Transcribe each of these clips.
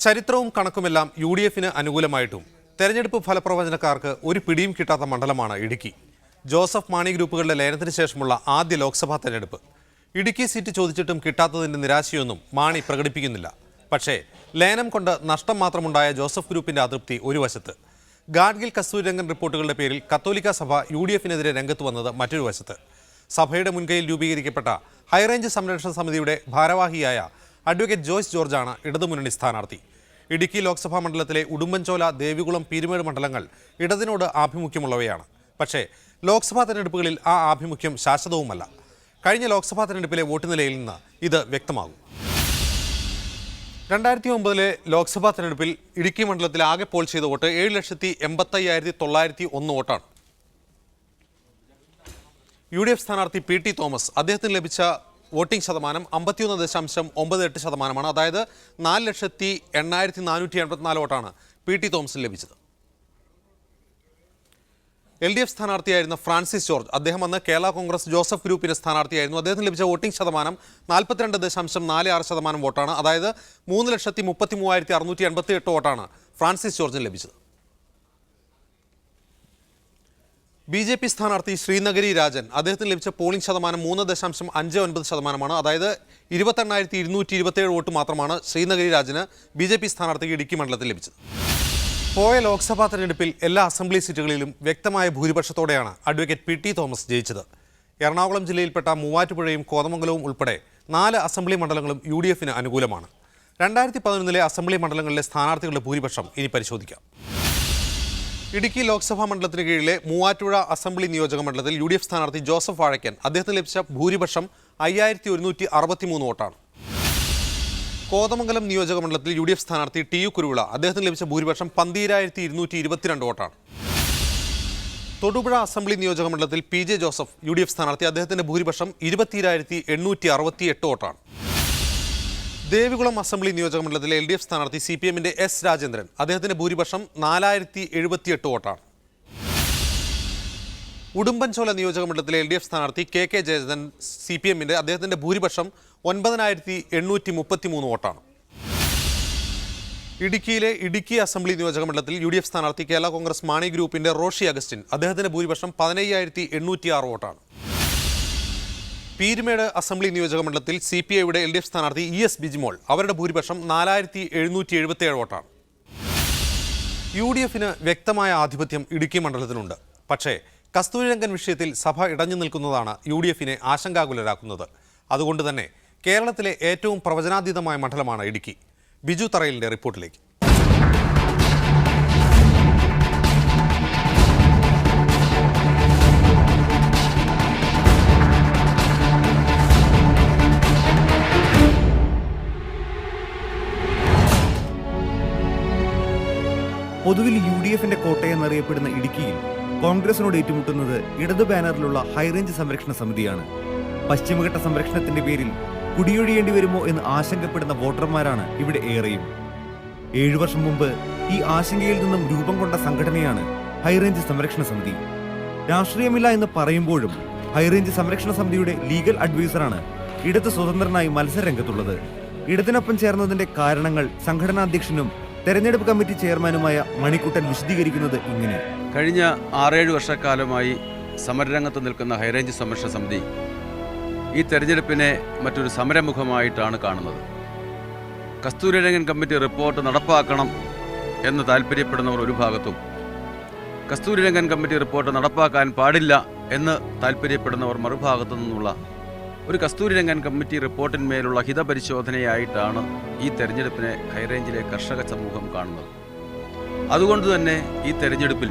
ചരിത്രവും കണക്കുമെല്ലാം UDFന് അനുകൂലമായിട്ടും തെരഞ്ഞെടുപ്പ് ഫലപ്രവചനക്കാർക്ക് ഒരു പിടിയും കിട്ടാത്ത മണ്ഡലമാണ് ഇടുക്കി. ജോസഫ് മാണി ഗ്രൂപ്പുകളുടെ ലയനത്തിന് ശേഷമുള്ള ആദ്യ ലോക്സഭാ തെരഞ്ഞെടുപ്പ്. ഇടുക്കി സീറ്റ് ചോദിച്ചിട്ടും കിട്ടാത്തതിന്റെ നിരാശയൊന്നും മാണി പ്രകടിപ്പിക്കുന്നില്ല. പക്ഷേ ലയനം കൊണ്ട് നഷ്ടം മാത്രമുണ്ടായ ജോസഫ് ഗ്രൂപ്പിന്റെ അതൃപ്തി ഒരു വശത്ത്. ഗാഡ്ഗിൽ കസ്തൂരിരംഗൻ റിപ്പോർട്ടുകളുടെ പേരിൽ കത്തോലിക്ക സഭ UDFനെതിരെ രംഗത്ത് വന്നത് മറ്റൊരു വശത്ത്. സഭയുടെ മുൻകൈയിൽ രൂപീകരിക്കപ്പെട്ട ഹൈറേഞ്ച് സംരക്ഷണ സമിതിയുടെ ഭാരവാഹിയായ അഡ്വക്കേറ്റ് ജോയ്സ് ജോർജാണ് ഇടതുമുന്നണി സ്ഥാനാർത്ഥി. ഇടുക്കി ലോക്സഭാ മണ്ഡലത്തിലെ ഉടുമ്പൻചോല, ദേവികുളം, പീരുമേട് മണ്ഡലങ്ങൾ ഇടതിനോട് ആഭിമുഖ്യമുള്ളവയാണ്. പക്ഷേ ലോക്സഭാ തെരഞ്ഞെടുപ്പുകളിൽ ആ ആഭിമുഖ്യം ശാശ്വതവുമല്ല. കഴിഞ്ഞ ലോക്സഭാ തെരഞ്ഞെടുപ്പിലെ വോട്ട് നിലയിൽ നിന്ന് ഇത് വ്യക്തമാകും. 2009 ലോക്സഭാ തെരഞ്ഞെടുപ്പിൽ ഇടുക്കി മണ്ഡലത്തിൽ ആകെ പോൾ ചെയ്ത വോട്ട് 7,85,901 വോട്ടാണ്. UDF സ്ഥാനാർത്ഥി PT തോമസ്, അദ്ദേഹത്തിന് ലഭിച്ച വോട്ടിംഗ് ശതമാനം 51.98%. അതായത് 4,80,484 വോട്ടാണ് PT തോമസിന് ലഭിച്ചത്. LDF സ്ഥാനാർത്ഥിയായിരുന്ന ഫ്രാൻസിസ് ജോർജ്, അദ്ദേഹം അന്ന് കേരള കോൺഗ്രസ് ജോസഫ് ഗ്രൂപ്പിന്റെ സ്ഥാനാർത്ഥിയായിരുന്നു. അദ്ദേഹത്തിന് ലഭിച്ച വോട്ടിംഗ് ശതമാനം 42.46% വോട്ടാണ്. അതായത് 3,33,688 വോട്ടാണ് ഫ്രാൻസിസ് ജോർജിന് ലഭിച്ചത്. BJP സ്ഥാനാർത്ഥി ശ്രീനഗരി രാജൻ, അദ്ദേഹത്തിന് ലഭിച്ച പോളിംഗ് ശതമാനം 3.59%. അതായത് 28,227 വോട്ട് മാത്രമാണ് ശ്രീനഗരി രാജന് BJP സ്ഥാനാർത്ഥിക്ക് ഇടുക്കി മണ്ഡലത്തിൽ ലഭിച്ചത്. പോയ ലോക്സഭാ തെരഞ്ഞെടുപ്പിൽ എല്ലാ അസംബ്ലി സീറ്റുകളിലും വ്യക്തമായ ഭൂരിപക്ഷത്തോടെയാണ് അഡ്വക്കേറ്റ് PT തോമസ് ജയിച്ചത്. എറണാകുളം ജില്ലയിൽപ്പെട്ട മൂവാറ്റുപുഴയും കോതമംഗലവും ഉൾപ്പെടെ 4 അസംബ്ലി മണ്ഡലങ്ങളും UDFന് അനുകൂലമാണ്. 2011 അസംബ്ലി മണ്ഡലങ്ങളിലെ സ്ഥാനാർത്ഥികളുടെ ഭൂരിപക്ഷം ഇനി പരിശോധിക്കാം. ഇടുക്കി ലോക്സഭാ മണ്ഡലത്തിന് കീഴിലെ മൂവാറ്റുപുഴ അസംബ്ലി നിയോജക മണ്ഡലത്തിൽ UDF സ്ഥാനാർത്ഥി ജോസഫ് വാഴക്കൻ, അദ്ദേഹത്തിന് ലഭിച്ച ഭൂരിപക്ഷം 5,163 വോട്ടാണ്. കോതമംഗലം നിയോജക മണ്ഡലത്തിൽ UDF സ്ഥാനാർത്ഥി TU കുരുവിള, അദ്ദേഹത്തിന് ലഭിച്ച ഭൂരിപക്ഷം 12,222 വോട്ടാണ്. തൊടുപുഴ അസംബ്ലി നിയോജക മണ്ഡലത്തിൽ PJ ജോസഫ്, UDF സ്ഥാനാർത്ഥി, അദ്ദേഹത്തിന്റെ ഭൂരിപക്ഷം 22,868 വോട്ടാണ്. ദേവികുളം അസംബ്ലി നിയോജക മണ്ഡലത്തിലെ LDF സ്ഥാനാർത്ഥി CPMന്റെ S രാജേന്ദ്രൻ, അദ്ദേഹത്തിന്റെ ഭൂരിപക്ഷം 4,078 വോട്ടാണ്. ഉടുമ്പൻചോല നിയോജക മണ്ഡലത്തിലെ LDF സ്ഥാനാർത്ഥി KK ജയചന്ദ്രൻ, CPMന്റെ, അദ്ദേഹത്തിന്റെ ഭൂരിപക്ഷം 9,833 വോട്ടാണ്. ഇടുക്കിയിലെ ഇടുക്കി അസംബ്ലി നിയോജക മണ്ഡലത്തിൽ UDF സ്ഥാനാർത്ഥി കേരള കോൺഗ്രസ് മാണി ഗ്രൂപ്പിന്റെ റോഷി അഗസ്റ്റിൻ, അദ്ദേഹത്തിന്റെ ഭൂരിപക്ഷം 15,806 വോട്ടാണ്. പീരുമേട് അസംബ്ലി നിയോജക മണ്ഡലത്തിൽ CPIയുടെ LDF സ്ഥാനാർത്ഥി ES ബിജിമോൾ, അവരുടെ ഭൂരിപക്ഷം 4,777 വോട്ടാണ്. UDFന് വ്യക്തമായ ആധിപത്യം ഇടുക്കി മണ്ഡലത്തിനുണ്ട്. പക്ഷേ കസ്തൂരിരംഗൻ വിഷയത്തിൽ സഭ ഇടഞ്ഞു നിൽക്കുന്നതാണ് UDFനെ ആശങ്കാകുലരാക്കുന്നത്. അതുകൊണ്ട് തന്നെ കേരളത്തിലെ ഏറ്റവും പ്രവചനാതീതമായ മണ്ഡലമാണ് ഇടുക്കി. ബിജു തറയിലിന്റെ റിപ്പോർട്ടിലേക്ക്. പൊതുവിൽ UDFന്റെ കോട്ടയെന്നറിയപ്പെടുന്ന ഇടുക്കിയിൽ കോൺഗ്രസിനോട് ഏറ്റുമുട്ടുന്നത് ഇടതു ബാനറിലുള്ള ഹൈറേഞ്ച് സംരക്ഷണ സമിതിയാണ്. പശ്ചിമഘട്ട സംരക്ഷണത്തിന്റെ പേരിൽ കുടിയൊഴിയേണ്ടി വരുമോ എന്ന് ആശങ്കപ്പെടുന്ന വോട്ടർമാരാണ് ഇവിടെ ഏറെയും. 7 വർഷം മുമ്പ് ഈ ആശങ്കയിൽ നിന്നും രൂപം കൊണ്ട സംഘടനയാണ് ഹൈറേഞ്ച് സംരക്ഷണ സമിതി. രാഷ്ട്രീയമില്ല എന്ന് പറയുമ്പോഴും ഹൈറേഞ്ച് സംരക്ഷണ സമിതിയുടെ ലീഗൽ അഡ്വൈസറാണ് ഇടത് സ്വതന്ത്രനായി മത്സരരംഗത്തുള്ളത്. ഇടതിനൊപ്പം ചേർന്നതിന്റെ കാരണങ്ങൾ സംഘടനാധ്യക്ഷനും തെരഞ്ഞെടുപ്പ് കമ്മിറ്റി ചെയർമാനുമായ മണിക്കുട്ടൻ വിശദീകരിക്കുന്നത് ഇങ്ങനെ. കഴിഞ്ഞ 6-7 വർഷക്കാലമായി സമരരംഗത്ത് നിൽക്കുന്ന ഹൈറേഞ്ച് സംരക്ഷണ സമിതി ഈ തെരഞ്ഞെടുപ്പിനെ മറ്റൊരു സമരമുഖമായിട്ടാണ് കാണുന്നത്. കസ്തൂരിരംഗൻ കമ്മിറ്റി റിപ്പോർട്ട് നടപ്പാക്കണം എന്ന് താല്പര്യപ്പെടുന്നവർ ഒരു ഭാഗത്തും, കസ്തൂരിരംഗൻ കമ്മിറ്റി റിപ്പോർട്ട് നടപ്പാക്കാൻ പാടില്ല എന്ന് താല്പര്യപ്പെടുന്നവർ മറുഭാഗത്തു നിന്നുള്ള ഒരു കസ്തൂരിരംഗൻ കമ്മിറ്റി റിപ്പോർട്ടിന്മേലുള്ള ഹിതപരിശോധനയായിട്ടാണ് ഈ തെരഞ്ഞെടുപ്പിനെ ഹൈറേഞ്ചിലെ കർഷക സമൂഹം കാണുന്നത്. അതുകൊണ്ട് തന്നെ ഈ തെരഞ്ഞെടുപ്പിൽ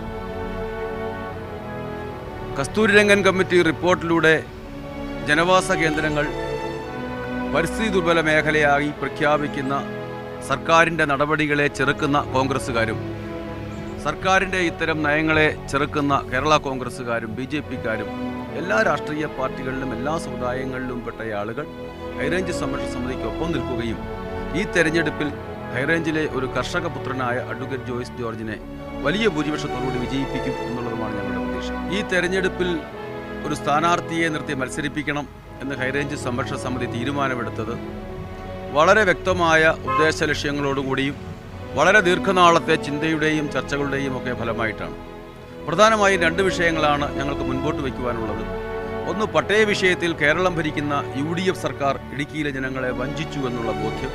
കസ്തൂരിരംഗൻ കമ്മിറ്റി റിപ്പോർട്ടിലൂടെ ജനവാസ കേന്ദ്രങ്ങൾ പരിസ്ഥിതി ദുർബല മേഖലയായി പ്രഖ്യാപിക്കുന്ന സർക്കാരിൻ്റെ നടപടികളെ ചെറുക്കുന്ന കോൺഗ്രസ്സുകാരും, സർക്കാരിൻ്റെ ഇത്തരം നയങ്ങളെ ചെറുക്കുന്ന കേരള കോൺഗ്രസ്സുകാരും BJPക്കാരും, എല്ലാ രാഷ്ട്രീയ പാർട്ടികളിലും എല്ലാ സമുദായങ്ങളിലും പെട്ട ആളുകൾ ഹൈറേഞ്ച് സംരക്ഷണ സമിതിക്കൊപ്പം നിൽക്കുകയും ഈ തെരഞ്ഞെടുപ്പിൽ ഹൈറേഞ്ചിലെ ഒരു കർഷക പുത്രനായ അഡ്വക്കേറ്റ് ജോയ്സ് ജോർജിനെ വലിയ ഭൂരിപക്ഷത്തോടുകൂടി വിജയിപ്പിക്കും എന്നുള്ളതുമാണ് ഞങ്ങളുടെ പ്രതീക്ഷ. ഈ തെരഞ്ഞെടുപ്പിൽ ഒരു സ്ഥാനാർത്ഥിയെ നിർത്തി മത്സരിപ്പിക്കണം എന്ന് ഹൈറേഞ്ച് സംരക്ഷണ സമിതി തീരുമാനമെടുത്തത് വളരെ വ്യക്തമായ ഉദ്ദേശ ലക്ഷ്യങ്ങളോടുകൂടിയും വളരെ ദീർഘനാളത്തെ ചിന്തയുടെയും ചർച്ചകളുടെയും ഒക്കെ ഫലമായിട്ടാണ്. പ്രധാനമായും 2 വിഷയങ്ങളാണ് ഞങ്ങൾക്ക് മുൻപോട്ട് വയ്ക്കുവാനുള്ളത്. ഒന്ന്, പട്ടയ വിഷയത്തിൽ കേരളം ഭരിക്കുന്ന UDF സർക്കാർ ഇടുക്കിയിലെ ജനങ്ങളെ വഞ്ചിച്ചു എന്നുള്ള ബോധ്യം.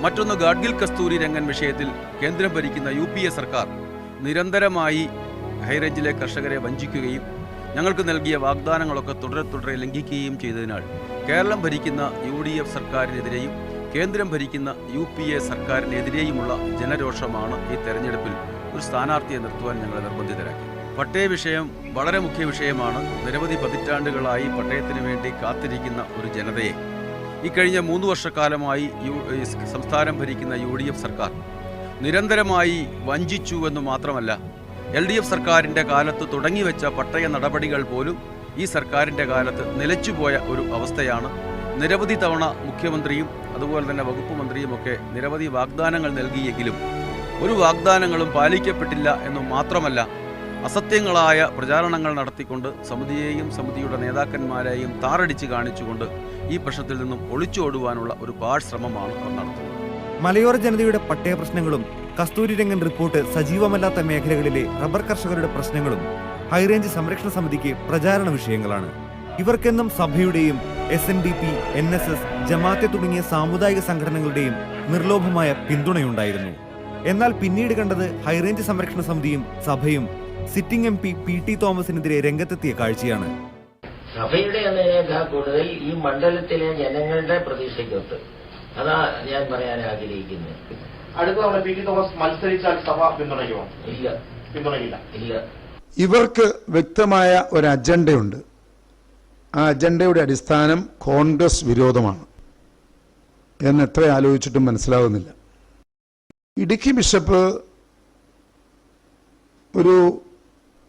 മറ്റൊന്ന്, ഗാഡ്ഗിൽ കസ്തൂരി രംഗൻ വിഷയത്തിൽ കേന്ദ്രം ഭരിക്കുന്ന UPA സർക്കാർ നിരന്തരമായി ഹൈറേഞ്ചിലെ കർഷകരെ വഞ്ചിക്കുകയും ഞങ്ങൾക്ക് നൽകിയ വാഗ്ദാനങ്ങളൊക്കെ തുടരെ ലംഘിക്കുകയും ചെയ്തതിനാൽ കേരളം ഭരിക്കുന്ന UDF സർക്കാരിനെതിരെയും കേന്ദ്രം ഭരിക്കുന്ന UPA സർക്കാരിനെതിരെയുമുള്ള ജനരോഷമാണ് ഈ തെരഞ്ഞെടുപ്പിൽ ഒരു സ്ഥാനാർത്ഥിയെ നിർത്തുവാൻ ഞങ്ങളെ നിർബന്ധിതരാക്കി. പട്ടയ വിഷയം വളരെ മുഖ്യ വിഷയമാണ്. നിരവധി പതിറ്റാണ്ടുകളായി പട്ടയത്തിന് വേണ്ടി കാത്തിരിക്കുന്ന ഒരു ജനതയെ ഈ കഴിഞ്ഞ 3 വർഷക്കാലമായി സംസ്ഥാനം ഭരിക്കുന്ന UDF സർക്കാർ നിരന്തരമായി വഞ്ചിച്ചു എന്ന് മാത്രമല്ല, LDF സർക്കാരിൻ്റെ കാലത്ത് തുടങ്ങിവെച്ച പട്ടയ നടപടികൾ പോലും ഈ സർക്കാരിൻ്റെ കാലത്ത് നിലച്ചുപോയ ഒരു അവസ്ഥയാണ്. നിരവധി തവണ മുഖ്യമന്ത്രിയും അതുപോലെ തന്നെ വകുപ്പ് മന്ത്രിയുമൊക്കെ നിരവധി വാഗ്ദാനങ്ങൾ നൽകിയെങ്കിലും ഒരു വാഗ്ദാനങ്ങളും പാലിക്കപ്പെട്ടില്ല എന്നു മാത്രമല്ല, അസത്യങ്ങളായ പ്രചാരണങ്ങൾ നടത്തിക്കൊണ്ട് സമിതിയെയും സമിതിയുടെ നേതാക്കന്മാരെയും താറടിച്ച് കാണിച്ചുകൊണ്ട് ഈ പ്രശ്നത്തിൽ നിന്നും ഒളിച്ചോടുവാനുള്ള ഒരു പാഴ്ശ്രമമാണ് അവർ നടത്തുന്നത്. മലയോര ജനതയുടെ പട്ടയ പ്രശ്നങ്ങളും കസ്തൂരി രംഗൻ റിപ്പോർട്ട് സജീവമല്ലാത്ത മേഖലകളിലെ റബ്ബർ കർഷകരുടെ പ്രശ്നങ്ങളും ഹൈറേഞ്ച് സംരക്ഷണ സമിതിക്ക് പ്രചാരണ വിഷയങ്ങളാണ്. ഇവർക്കെന്നും സഭയുടെയും SNDP, NSS, ജമാഅത്തെ തുടങ്ങിയ സാമുദായിക സംഘടനകളുടെയും നിർലോഭമായ പിന്തുണയുണ്ടായിരുന്നു. എന്നാൽ പിന്നീട് കണ്ടത് ഹൈറേഞ്ച് സംരക്ഷണ സമിതിയും സഭയും സിറ്റിംഗ് MP PT തോമസിനെതിരെ രംഗത്തെത്തിയ കാഴ്ചയാണ്. സഭയുടെ എന്നതിനേക്കാൾ കൂടുതൽ ഈ മണ്ഡലത്തിലെ ജനങ്ങളുടെ പ്രതീക്ഷയ്ക്കൊത്ത്, അതാ ഞാൻ പറയാൻ ആഗ്രഹിക്കുന്നത്. അടുത്ത തവണ PT തോമസ് മത്സരിച്ചാൽ സഭ പിന്തുണയ്ക്കുമോ? ഇല്ല, പിന്തുണയില്ല. ഇല്ല. ഇവർക്ക് വ്യക്തമായ ഒരു അജണ്ടയുണ്ട്. ആ അജണ്ടയുടെ അടിസ്ഥാനം കോൺഗ്രസ് വിരോധമാണ് എന്ന് എത്ര ആലോചിച്ചിട്ടും മനസ്സിലാവുന്നില്ല. ഇടുക്കി ബിഷപ്പ് ഒരു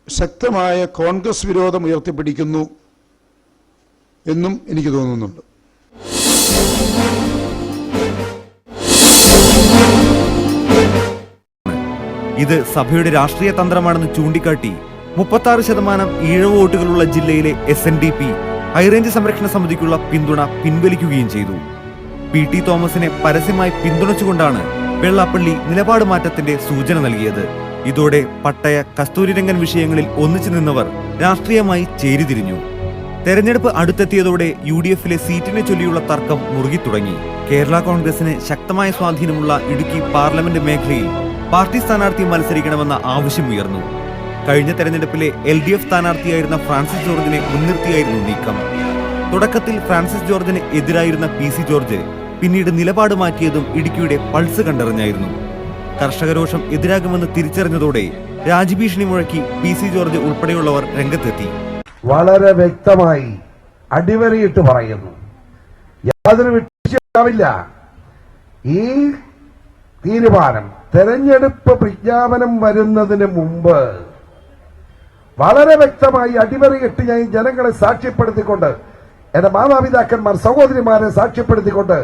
ശക്തമായ കോൺഗ്രസ് വിരോധം ഉയർത്തിപ്പിടിക്കുന്നു എന്നും എനിക്ക് തോന്നുന്നുണ്ട്. ഇത് സഭയുടെ രാഷ്ട്രീയ തന്ത്രമാണെന്ന് ചൂണ്ടിക്കാട്ടി 36% ഈഴവ വോട്ടുകളുള്ള ജില്ലയിലെ SNDP ഹൈറേഞ്ച് സംരക്ഷണ സമിതിക്കുള്ള പിന്തുണ പിൻവലിക്കുകയും ചെയ്തു. PT തോമസിനെ പരസ്യമായി പിന്തുണച്ചുകൊണ്ടാണ് വെള്ളാപ്പള്ളി നിലപാട് മാറ്റത്തിന്റെ സൂചന നൽകിയത്. ഇതോടെ പട്ടയ കസ്തൂരി രംഗൻ വിഷയങ്ങളിൽ ഒന്നിച്ചു നിന്നവർ രാഷ്ട്രീയമായി ചേരിതിരിഞ്ഞു. തെരഞ്ഞെടുപ്പ് അടുത്തെത്തിയതോടെ UDFിലെ സീറ്റിനെ ചൊല്ലിയുള്ള തർക്കം മുറുകിത്തുടങ്ങി. കേരള കോൺഗ്രസിന് ശക്തമായ സ്വാധീനമുള്ള ഇടുക്കി പാർലമെന്റ് മേഖലയിൽ പാർട്ടി സ്ഥാനാർത്ഥി മത്സരിക്കണമെന്ന ആവശ്യമുയർന്നു. കഴിഞ്ഞ തെരഞ്ഞെടുപ്പിലെ LDF സ്ഥാനാർത്ഥിയായിരുന്ന ഫ്രാൻസിസ് ജോർജിനെ മുൻനിർത്തിയായിരുന്നു നീക്കം. തുടക്കത്തിൽ ഫ്രാൻസിസ് ജോർജിന് എതിരായിരുന്ന PC ജോർജ് പിന്നീട് നിലപാട് മാറ്റിയതും ഇടുക്കിയുടെ പൾസ് കണ്ടറിഞ്ഞായിരുന്നു. കർഷകരോഷം എതിരാകുമെന്ന് തിരിച്ചറിഞ്ഞതോടെ രാജ്യഭീഷണി മുഴക്കി PC ജോർജ് ഉൾപ്പെടെയുള്ളവർ രംഗത്തെത്തി. വളരെ വ്യക്തമായി അടിവരയിട്ട് പറയുന്നു, യാതൊരു വിട്ടുവീഴ്ചയുണ്ടാവില്ല. ഈ തീരുമാനം തെരഞ്ഞെടുപ്പ് പ്രഖ്യാപനം വരുന്നതിന് മുമ്പ് വളരെ വ്യക്തമായി അടിവരയിട്ട് ഞാൻ ജനങ്ങളെ സാക്ഷ്യപ്പെടുത്തിക്കൊണ്ട്, എന്റെ മാതാപിതാക്കന്മാർ സഹോദരിമാരെ സാക്ഷ്യപ്പെടുത്തിക്കൊണ്ട്,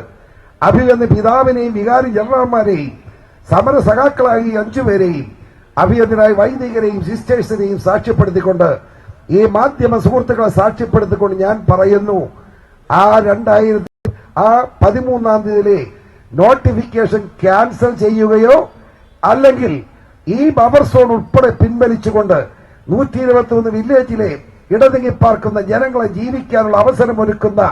അഭിയന്ന് പിതാവിനെയും വികാരി ജനറൽമാരെയും സമര സഖാക്കളായി 5 പേരെയും അഭിയന്തരായ വൈദികരെയും സിസ്റ്റേഴ്സിനെയും സാക്ഷ്യപ്പെടുത്തിക്കൊണ്ട്, ഈ മാധ്യമ സുഹൃത്തുക്കളെ സാക്ഷ്യപ്പെടുത്തിക്കൊണ്ട് ഞാൻ പറയുന്നു, ആ 2013 തീയതിയിലെ നോട്ടിഫിക്കേഷൻ ക്യാൻസൽ ചെയ്യുകയോ അല്ലെങ്കിൽ ഈ ബഫർ സോൺ ഉൾപ്പെടെ പിൻവലിച്ചുകൊണ്ട് 121 വില്ലേജിലെ ഇടതിങ്ങി പാർക്കുന്ന ജനങ്ങളെ ജീവിക്കാനുള്ള അവസരമൊരുക്കുന്ന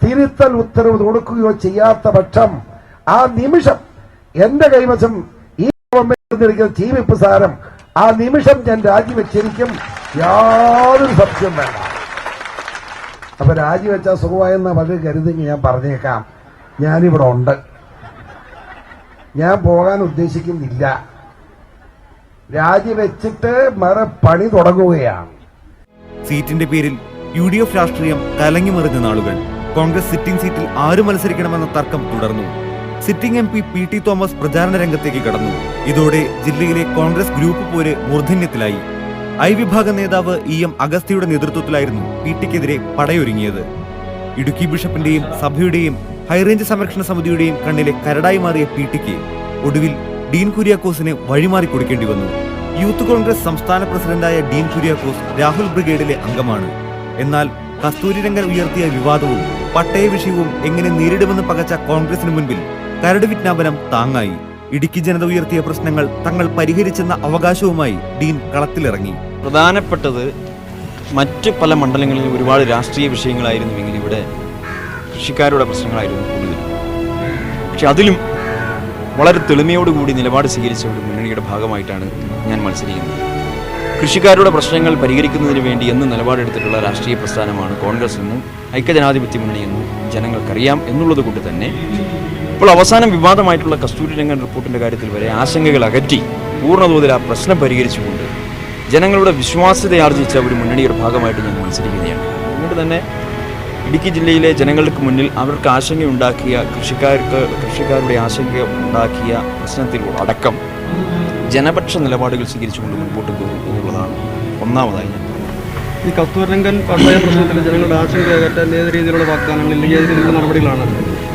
തിരുത്തൽ ഉത്തരവ് കൊടുക്കുകയോ ചെയ്യാത്ത പക്ഷം ആ നിമിഷം എന്റെ കൈവശം ഈ ഗവൺമെന്റ് ചീഫ് വിപ്പ് സാരം ആ നിമിഷം ഞാൻ രാജിവെച്ചിരിക്കും, യാതൊരു സംശയം വേണ്ട. അപ്പൊ രാജിവെച്ചാൽ സുഖമായെന്ന വളരെ കരുതെങ്കിൽ ഞാൻ പറഞ്ഞേക്കാം, ഞാനിവിടെ ഉണ്ട്, ഞാൻ പോകാൻ ഉദ്ദേശിക്കുന്നില്ല, രാജിവെച്ചിട്ട് വേറെ പണി തുടങ്ങുകയാണ്. സീറ്റിന്റെ പേരിൽ UDF രാഷ്ട്രീയം കലങ്ങിമറിഞ്ഞ നാളുകൾ. കോൺഗ്രസ് സിറ്റിംഗ് സീറ്റിൽ ആര് മത്സരിക്കണമെന്ന തർക്കം തുടർന്നു. സിറ്റിംഗ് MP PT തോമസ് പ്രചാരണ രംഗത്തേക്ക് കടന്നു. ഇതോടെ ജില്ലയിലെ കോൺഗ്രസ് ഗ്രൂപ്പ് പോര് മൂർധന്യത്തിലായി. I വിഭാഗം നേതാവ് EM അഗസ്ത്യയുടെ നേതൃത്വത്തിലായിരുന്നു PTക്കെതിരെ പടയൊരുങ്ങിയത്. ഇടുക്കി ബിഷപ്പിന്റെയും സഭയുടെയും ഹൈറേഞ്ച് സംരക്ഷണ സമിതിയുടെയും കണ്ണിലെ കരടായി മാറിയ PTക്ക് ഒടുവിൽ ഡീൻ കുര്യാക്കോസിനെ വഴിമാറി കൊടുക്കേണ്ടി വന്നു. യൂത്ത് കോൺഗ്രസ് സംസ്ഥാന പ്രസിഡന്റായ ഡീൻ കുര്യാക്കോസ് രാഹുൽ ബ്രിഗേഡിലെ അംഗമാണ്. എന്നാൽ കസ്തൂരി രംഗൻ ഉയർത്തിയ വിവാദവും പട്ടയ വിഷയവും എങ്ങനെ നേരിടുമെന്ന് പകച്ച കോൺഗ്രസിന് മുൻപിൽ കരട് വിജ്ഞാപനം താങ്ങായി. ഇടുക്കി ജനത ഉയർത്തിയ പ്രശ്നങ്ങൾ തങ്ങൾ പരിഹരിച്ചെന്ന അവകാശവുമായി ഡീൻ കളത്തിലിറങ്ങി. പ്രധാനപ്പെട്ടത് മറ്റ് പല മണ്ഡലങ്ങളിൽ ഒരുപാട് രാഷ്ട്രീയ വിഷയങ്ങളായിരുന്നുവെങ്കിൽ ഇവിടെ കൃഷിക്കാരുടെ പ്രശ്നങ്ങളായിരുന്നു കൂടുതൽ. പക്ഷെ അതിലും വളരെ തെളിമയോടുകൂടി നിലപാട് സ്വീകരിച്ച ഒരു മുന്നണിയുടെ ഭാഗമായിട്ടാണ് ഞാൻ മത്സരിക്കുന്നത്. കൃഷിക്കാരുടെ പ്രശ്നങ്ങൾ പരിഹരിക്കുന്നതിന് വേണ്ടി എന്ന് നിലപാടെടുത്തിട്ടുള്ള രാഷ്ട്രീയ പ്രസ്ഥാനമാണ് കോൺഗ്രസ് എന്നും ഐക്യജനാധിപത്യ മുന്നണി എന്നും ജനങ്ങൾക്കറിയാം എന്നുള്ളത് കൊണ്ട് തന്നെ ഇപ്പോൾ അവസാനം വിവാദമായിട്ടുള്ള കസ്തൂരിരംഗൻ റിപ്പോർട്ടിൻ്റെ കാര്യത്തിൽ വരെ ആശങ്കകൾ അകറ്റി പൂർണ്ണതോതിൽ ആ പ്രശ്നം പരിഹരിച്ചുകൊണ്ട് ജനങ്ങളുടെ വിശ്വാസ്യതയാർജിച്ച ഒരു മുന്നണിയുടെ ഭാഗമായിട്ട് ഞാൻ മത്സരിക്കുകയാണ്. അതുകൊണ്ട് തന്നെ ഇടുക്കി ജില്ലയിലെ ജനങ്ങൾക്ക് മുന്നിൽ അവർക്ക് ആശങ്കയുണ്ടാക്കിയ കൃഷിക്കാരുടെ ആശങ്ക ഉണ്ടാക്കിയ പ്രശ്നത്തിൽ അടക്കം ജനപക്ഷ നിലപാടുകൾ സ്വീകരിച്ചുകൊണ്ട് മുൻപോട്ട് പോകും എന്നുള്ളതാണ് ഒന്നാമതായി ഞാൻ ഈ കസ്തൂരിരംഗൻ പട്ടയ പ്രശ്നത്തിൽ ജനങ്ങളുടെ ആശങ്ക അകറ്റാൻ ഏത് രീതിയിലുള്ള വാഗ്ദാനങ്ങൾ ഇല്ലെങ്കിൽ ഏത് രീതിയിലുള്ള നടപടികളാണ്?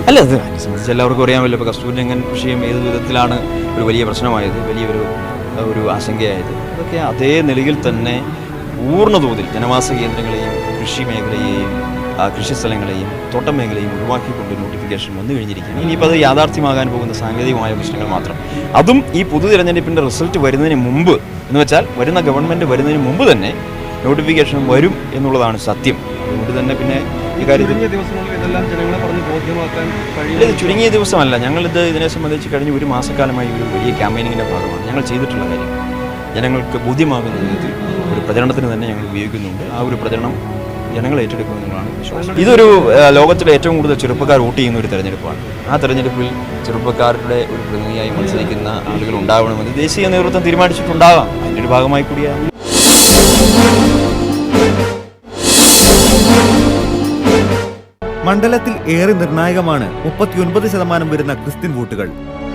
അല്ല, അതിനെ സംബന്ധിച്ച് എല്ലാവർക്കും അറിയാമല്ലോ. ഇപ്പോൾ കസ്തൂരിരംഗൻ വിഷയം ഏത് വിധത്തിലാണ് ഒരു വലിയ പ്രശ്നമായത്, വലിയൊരു ആശങ്കയായത്. അതൊക്കെ അതേ നിലയിൽ തന്നെ പൂർണ്ണതോതിൽ ജനവാസ കേന്ദ്രങ്ങളെയും കൃഷി മേഖലയെയും കൃഷി സ്ഥലങ്ങളെയും തോട്ടം മേഖലയും ഒഴിവാക്കിക്കൊണ്ട് നോട്ടിഫിക്കേഷൻ വന്നു കഴിഞ്ഞിരിക്കുകയാണ്. ഇനിയിപ്പോൾ അത് യാഥാർത്ഥ്യമാകാൻ പോകുന്ന സാങ്കേതികമായ പ്രശ്നങ്ങൾ മാത്രം. അതും ഈ പൊതു തിരഞ്ഞെടുപ്പിൻ്റെ റിസൾട്ട് വരുന്നതിന് മുമ്പ് എന്ന് വെച്ചാൽ വരുന്ന ഗവൺമെൻറ് വരുന്നതിന് മുമ്പ് തന്നെ നോട്ടിഫിക്കേഷൻ വരും എന്നുള്ളതാണ് സത്യം. അതുകൊണ്ട് തന്നെ പിന്നെ ഈ കാര്യത്തിൽ ചുരുങ്ങിയ ദിവസമല്ല, ഞങ്ങളിത് ഇതിനെ സംബന്ധിച്ച് കഴിഞ്ഞ ഒരു മാസക്കാലമായി ഒരു വലിയ ക്യാമ്പയിനിങ്ങിൻ്റെ ഭാഗമാണ് ഞങ്ങൾ ചെയ്തിട്ടുള്ള കാര്യം. ജനങ്ങൾക്ക് ബോധ്യമാകുന്ന വിധത്തിൽ ഒരു പ്രചരണത്തിന് തന്നെ ഞങ്ങൾ ഉപയോഗിക്കുന്നുണ്ട്. ആ ഒരു പ്രചരണം ജനങ്ങൾ ഏറ്റെടുക്കുമെന്നുള്ളതാണ് വിശ്വാസം. ഇതൊരു ലോകത്തിലെ ഏറ്റവും കൂടുതൽ ചെറുപ്പക്കാർ വോട്ട് ചെയ്യുന്ന ഒരു തെരഞ്ഞെടുപ്പാണ്. ആ തെരഞ്ഞെടുപ്പിൽ ചെറുപ്പക്കാരുടെ ഒരു പ്രതിനിധിയായി മത്സരിക്കുന്ന ആളുകൾ ഉണ്ടാവണമെന്ന് ദേശീയ നേതൃത്വം തീരുമാനിച്ചിട്ടുണ്ടാകാം. അതിൻ്റെ ഒരു ഭാഗമായി കൂടിയാണ്. മണ്ഡലത്തിൽ ഏറെ നിർണായകമാണ് 39% വരുന്ന ക്രിസ്ത്യൻ വോട്ടുകൾ.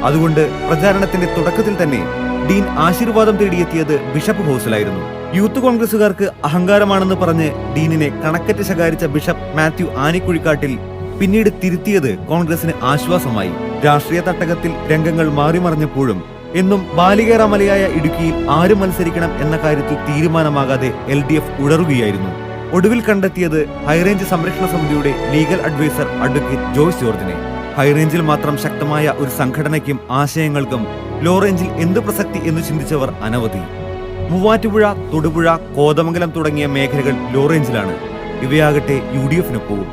അതുകൊണ്ട് പ്രചാരണത്തിന്റെ തുടക്കത്തിൽ തന്നെ ഡീൻ ആശീർവാദം തേടിയെത്തിയത് ബിഷപ്പ് ഹൗസിലായിരുന്നു. യൂത്ത് കോൺഗ്രസുകാർക്ക് അഹങ്കാരമാണെന്ന് പറഞ്ഞ് ഡീനിനെ കണക്കറ്റ് ശകാരിച്ച ബിഷപ്പ് മാത്യു ആനിക്കുഴിക്കാട്ടിൽ പിന്നീട് തിരുത്തിയത് കോൺഗ്രസിന് ആശ്വാസമായി. രാഷ്ട്രീയ തട്ടകത്തിൽ രംഗങ്ങൾ മാറിമറിഞ്ഞപ്പോഴും എന്നും ബാലികേറാമലയായ ഇടുക്കിയിൽ ആര് മത്സരിക്കണം എന്ന കാര്യത്തിൽ തീരുമാനമാകാതെ LDF ഉഴറുകയായിരുന്നു. ഒടുവിൽ കണ്ടെത്തിയത് ഹൈറേഞ്ച് സംരക്ഷണ സമിതിയുടെ ലീഗൽ അഡ്വൈസർ അഡ്വക്കേറ്റ് ജോയ്സ് ജോർജിനെ. ഹൈറേഞ്ചിൽ മാത്രം ശക്തമായ ഒരു സംഘടനയ്ക്കും ആശയങ്ങൾക്കും ലോ റേഞ്ചിൽ എന്ത് പ്രസക്തി എന്ന് ചിന്തിച്ചവർ അനവധി. മൂവാറ്റുപുഴ, തൊടുപുഴ, കോതമംഗലം തുടങ്ങിയ മേഖലകൾ ലോ റേഞ്ചിലാണ്. ഇവയാകട്ടെ UDF-നൊപ്പവും.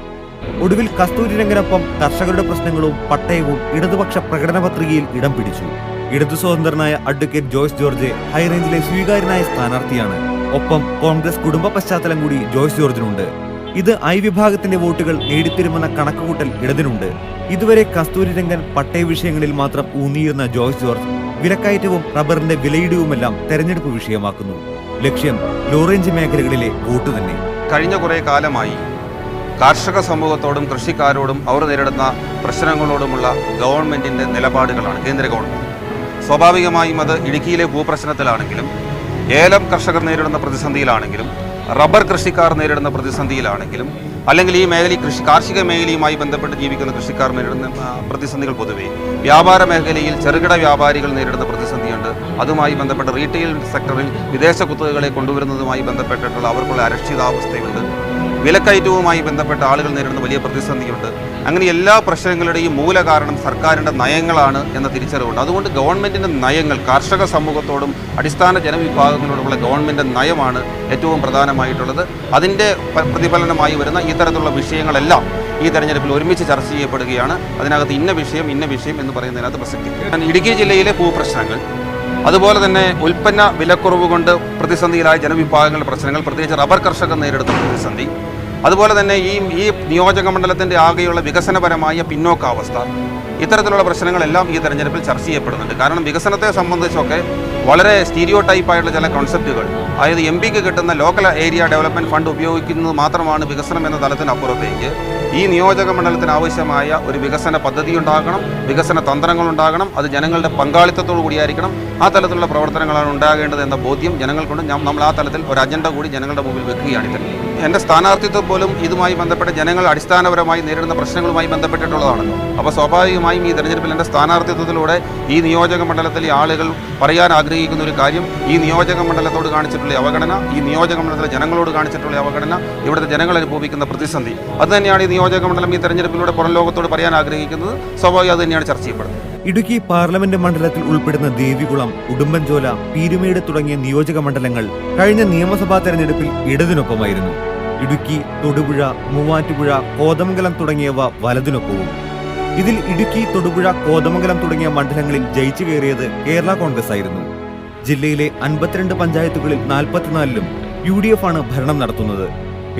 ഒടുവിൽ കസ്തൂരിരംഗനൊപ്പം കർഷകരുടെ പ്രശ്നങ്ങളും പട്ടയവും ഇടതുപക്ഷ പ്രകടന പത്രികയിൽ ഇടം പിടിച്ചു. ഇടതു സ്വതന്ത്രനായ അഡ്വക്കേറ്റ് ജോയ്സ് ജോർജ് ഹൈറേഞ്ചിലെ സ്വീകാര്യനായ സ്ഥാനാർത്ഥിയാണ്. ഒപ്പം കോൺഗ്രസ് കുടുംബ പശ്ചാത്തലം കൂടി ജോയ്സ് ജോർജിനുണ്ട്. ഇത് വിഭാഗത്തിന്റെ വോട്ടുകൾ നേടിത്തരുമെന്ന കണക്കുകൂട്ടൽ ഇടതിനുണ്ട്. ഇതുവരെ കസ്തൂരിരംഗൻ പട്ടയ വിഷയങ്ങളിൽ മാത്രം ഊന്നിയിരുന്ന ജോയ്സ് ജോർജ് വിലക്കയറ്റവും റബ്ബറിന്റെ വിലയിടിവുമെല്ലാം തെരഞ്ഞെടുപ്പ് വിഷയമാക്കുന്നു. ലക്ഷ്യം ലോറേഞ്ച് മേഖലകളിലെ വോട്ട് തന്നെ. കഴിഞ്ഞ കുറേ കാലമായി കാർഷിക സമൂഹത്തോടും കൃഷിക്കാരോടും അവർ നേരിടുന്ന പ്രശ്നങ്ങളോടുമുള്ള ഗവൺമെൻറ്റിൻ്റെ നിലപാടുകളാണ് കേന്ദ്ര ഗവൺമെൻറ്. സ്വാഭാവികമായും അത് ഇടുക്കിയിലെ ഭൂപ്രശ്നത്തിലാണെങ്കിലും ഏലം കർഷകർ നേരിടുന്ന പ്രതിസന്ധിയിലാണെങ്കിലും റബ്ബർ കൃഷിക്കാർ നേരിടുന്ന പ്രതിസന്ധിയിലാണെങ്കിലും അല്ലെങ്കിൽ ഈ കാർഷിക മേഖലയുമായി ബന്ധപ്പെട്ട് ജീവിക്കുന്ന കൃഷിക്കാർ നേരിടുന്ന പ്രതിസന്ധികൾ പൊതുവേ വ്യാപാര മേഖലയിൽ ചെറുകിട വ്യാപാരികൾ നേരിടുന്ന പ്രതിസന്ധിയുണ്ട്. അതുമായി ബന്ധപ്പെട്ട് റീറ്റെയിൽ സെക്ടറിൽ വിദേശ കുത്തകകളെ കൊണ്ടുവരുന്നതുമായി ബന്ധപ്പെട്ടിട്ടുള്ള അവർക്കുള്ള അരക്ഷിതാവസ്ഥയുണ്ട്. വിലക്കയറ്റവുമായി ബന്ധപ്പെട്ട ആളുകൾ നേരിടുന്ന വലിയ പ്രതിസന്ധിയുണ്ട്. അങ്ങനെ എല്ലാ പ്രശ്നങ്ങളുടെയും മൂല കാരണം സർക്കാരിൻ്റെ നയങ്ങളാണ് എന്ന തിരിച്ചറിവുണ്ട്. അതുകൊണ്ട് ഗവൺമെൻറ്റിൻ്റെ നയങ്ങൾ കാർഷിക സമൂഹത്തോടും അടിസ്ഥാന ജനവിഭാഗങ്ങളോടുമുള്ള ഗവൺമെൻറ് നയമാണ് ഏറ്റവും പ്രധാനമായിട്ടുള്ളത്. അതിൻ്റെ പ്രതിഫലനമായി വരുന്ന ഇത്തരത്തിലുള്ള വിഷയങ്ങളെല്ലാം ഈ തെരഞ്ഞെടുപ്പിൽ ഒരുമിച്ച് ചർച്ച ചെയ്യപ്പെടുകയാണ്. അതിനകത്ത് ഇന്ന വിഷയം എന്ന് പറയുന്നതിനകത്ത് പ്രസക്തി. ഇടുക്കി ജില്ലയിലെ ഭൂപ്രശ്നങ്ങൾ, അതുപോലെ തന്നെ ഉൽപ്പന്ന വിലക്കുറവ് കൊണ്ട് പ്രതിസന്ധിയിലായ ജനവിഭാഗങ്ങളുടെ പ്രശ്നങ്ങൾ, പ്രത്യേകിച്ച് റബ്ബർ കർഷകർ നേരിടുന്ന പ്രതിസന്ധി, അതുപോലെ തന്നെ ഈ നിയോജക മണ്ഡലത്തിൻ്റെ ആകെയുള്ള വികസനപരമായ പിന്നോക്കാവസ്ഥ, ഇത്തരത്തിലുള്ള പ്രശ്നങ്ങളെല്ലാം ഈ തെരഞ്ഞെടുപ്പിൽ ചർച്ച ചെയ്യപ്പെടുന്നുണ്ട്. കാരണം വികസനത്തെ സംബന്ധിച്ചൊക്കെ വളരെ സ്റ്റീരിയോ ടൈപ്പായിട്ടുള്ള ചില കോൺസെപ്റ്റുകൾ, അതായത് MP-ക്ക് കിട്ടുന്ന ലോക്കൽ ഏരിയ ഡെവലപ്മെൻറ്റ് ഫണ്ട് ഉപയോഗിക്കുന്നത് മാത്രമാണ് വികസനം എന്ന തലത്തിനപ്പുറത്തേക്ക് ഈ നിയോജക മണ്ഡലത്തിന് ആവശ്യമായ ഒരു വികസന പദ്ധതി ഉണ്ടാകണം, വികസന തന്ത്രങ്ങളുണ്ടാകണം, അത് ജനങ്ങളുടെ പങ്കാളിത്തത്തോടു കൂടിയായിരിക്കണം. ആ തലത്തിലുള്ള പ്രവർത്തനങ്ങളാണ് ഉണ്ടാകേണ്ടത് എന്ന ബോധ്യം ജനങ്ങൾക്കൊണ്ട് നമ്മൾ ആ തലത്തിൽ ഒരു അജണ്ട കൂടി ജനങ്ങളുടെ മുമ്പിൽ വെക്കുകയാണ്. എൻ്റെ സ്ഥാനാർത്ഥിത്വം പോലും ഇതുമായി ബന്ധപ്പെട്ട ജനങ്ങൾ അടിസ്ഥാനപരമായി നേരിടുന്ന പ്രശ്നങ്ങളുമായി ബന്ധപ്പെട്ടിട്ടുള്ളതാണല്ലോ. അപ്പോൾ സ്വാഭാവികമായും ഈ തെരഞ്ഞെടുപ്പിൽ എൻ്റെ സ്ഥാനാർത്ഥിത്വത്തിലൂടെ ഈ നിയോജക മണ്ഡലത്തിലെ ആളുകൾ പറയാൻ ആഗ്രഹിക്കുന്ന ഒരു കാര്യം, ഈ നിയോജക മണ്ഡലത്തോട് കാണിച്ചിട്ടുള്ള അവഗണന, ഈ നിയോജക മണ്ഡലത്തിലെ ജനങ്ങളോട് കാണിച്ചിട്ടുള്ള അവഗണന, ഇവിടുത്തെ ജനങ്ങൾ അനുഭവിക്കുന്ന പ്രതിസന്ധി, അത് തന്നെയാണ് ഈ നിയോജക മണ്ഡലം ഈ തെരഞ്ഞെടുപ്പിലൂടെ പുറം ലോകത്തോട് പറയാൻ ആഗ്രഹിക്കുന്നത്. സ്വാഭാവികം അത് തന്നെയാണ് ചർച്ച ചെയ്യപ്പെടുന്നത്. ഇടുക്കി പാർലമെന്റ് മണ്ഡലത്തിൽ ഉൾപ്പെടുന്ന ദേവികുളം, ഉടുമ്പൻചോല, പീരുമേട് തുടങ്ങിയ നിയോജക മണ്ഡലങ്ങൾ കഴിഞ്ഞ നിയമസഭാ തെരഞ്ഞെടുപ്പിൽ ഇടതിനൊപ്പമായിരുന്നു. ഇടുക്കി, തൊടുപുഴ, മൂവാറ്റുപുഴ, കോതമംഗലം തുടങ്ങിയവ വലതിനൊപ്പവും. ഇതിൽ ഇടുക്കി, തൊടുപുഴ, കോതമംഗലം തുടങ്ങിയ മണ്ഡലങ്ങളിൽ ജയിച്ചു കയറിയത് കേരള കോൺഗ്രസ് ആയിരുന്നു. ജില്ലയിലെ 52 പഞ്ചായത്തുകളിൽ 44ലും UDF ആണ് ഭരണം നടത്തുന്നത്.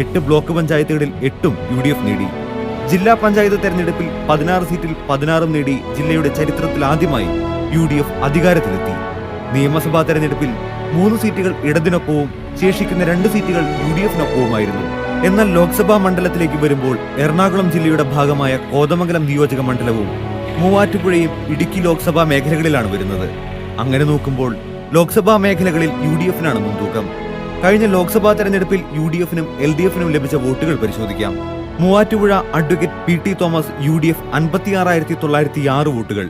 8 ബ്ലോക്ക് പഞ്ചായത്തുകളിൽ 8ഉം UDF നേടി. ജില്ലാ പഞ്ചായത്ത് തെരഞ്ഞെടുപ്പിൽ 16 സീറ്റിൽ 16ഉം നേടി ജില്ലയുടെ ചരിത്രത്തിൽ ആദ്യമായി UDF അധികാരത്തിലെത്തി. നിയമസഭാ തെരഞ്ഞെടുപ്പിൽ 3 സീറ്റുകൾ ഇടതിനൊപ്പവും ശേഷിക്കുന്ന 2 സീറ്റുകൾ UDFനൊപ്പവുമായിരുന്നു. എന്നാൽ ലോക്സഭാ മണ്ഡലത്തിലേക്ക് വരുമ്പോൾ എറണാകുളം ജില്ലയുടെ ഭാഗമായ കോതമംഗലം നിയോജക മണ്ഡലവും മൂവാറ്റുപുഴയും ഇടുക്കി ലോക്സഭാ മേഖലകളിലാണ് വരുന്നത്. അങ്ങനെ നോക്കുമ്പോൾ ലോക്സഭാ മേഖലകളിൽ UDFനാണ് മുൻതൂക്കം. കഴിഞ്ഞ ലോക്സഭാ തെരഞ്ഞെടുപ്പിൽ UDFനും LDFനും ലഭിച്ച വോട്ടുകൾ പരിശോധിക്കാം. Muvattupuzha advocate PT Thomas UDF 56,906 വോട്ടുകൾ,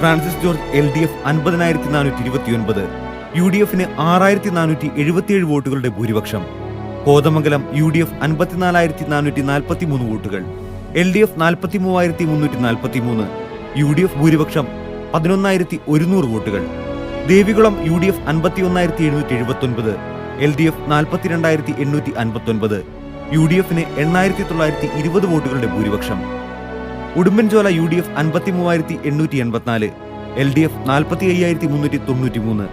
ഫ്രാൻസിസ് ജോർജ് LDF 50,429, UDFന് 6,477 വോട്ടുകളുടെ ഭൂരിപക്ഷം. കോതമംഗലം UDF 54,443 വോട്ടുകൾ, LDF 43,343, UDF ഭൂരിപക്ഷം 11,100 വോട്ടുകൾ. ദേവികുളം UDF 51,779, LDF 42,859, UDFന് 8,920 വോട്ടുകളുടെ ഭൂരിപക്ഷം. ഉടുമ്പൻചോല UDF 53,884, LDF 45,393,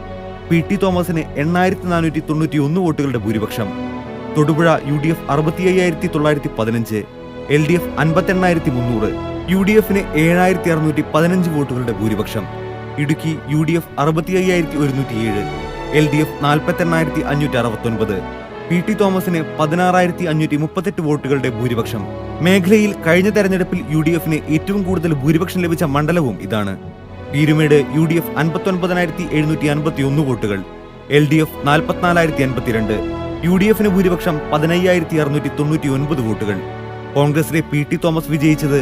PT തോമസിന് 8,491 വോട്ടുകളുടെ ഭൂരിപക്ഷം. തൊടുപുഴ UDF 65,915, LDF 58,300, UDFന് 7,615 വോട്ടുകളുടെ ഭൂരിപക്ഷം. ഇടുക്കി UDF 65,107, LDF 48,569, PT തോമസിന് 16,538 വോട്ടുകളുടെ ഭൂരിപക്ഷം. മേഖലയിൽ കഴിഞ്ഞ തെരഞ്ഞെടുപ്പിൽ UDFന് ഏറ്റവും കൂടുതൽ ഭൂരിപക്ഷം ലഭിച്ച മണ്ഡലവും ഇതാണ്. പീരുമേട് UDF 59,751 വോട്ടുകൾ, LDF 44,082, UDFന് ഭൂരിപക്ഷം 15,699 വോട്ടുകൾ. കോൺഗ്രസിലെ PT തോമസ് വിജയിച്ചത്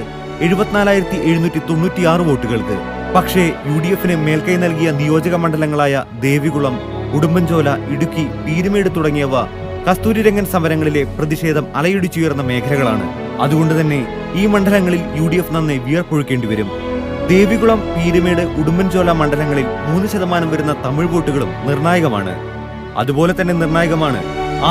74,796 വോട്ടുകൾക്ക്. പക്ഷേ UDFന് മേൽക്കൈ നൽകിയ നിയോജക മണ്ഡലങ്ങളായ ദേവികുളം, ഉടുമ്പൻചോല, ഇടുക്കി, പീരുമേട് തുടങ്ങിയവ കസ്തൂരിരംഗൻ സമരങ്ങളിലെ പ്രതിഷേധം അലയിടിച്ചുയർന്ന മേഖലകളാണ്. അതുകൊണ്ട് തന്നെ ഈ മണ്ഡലങ്ങളിൽ UDF നന്നെ വിയർപ്പൊഴുക്കേണ്ടി വരും. ദേവികുളം, പീരുമേട്, ഉടുമ്പൻചോല മണ്ഡലങ്ങളിൽ 3% വരുന്ന തമിഴ് വോട്ടുകളും നിർണായകമാണ്. അതുപോലെ തന്നെ നിർണായകമാണ്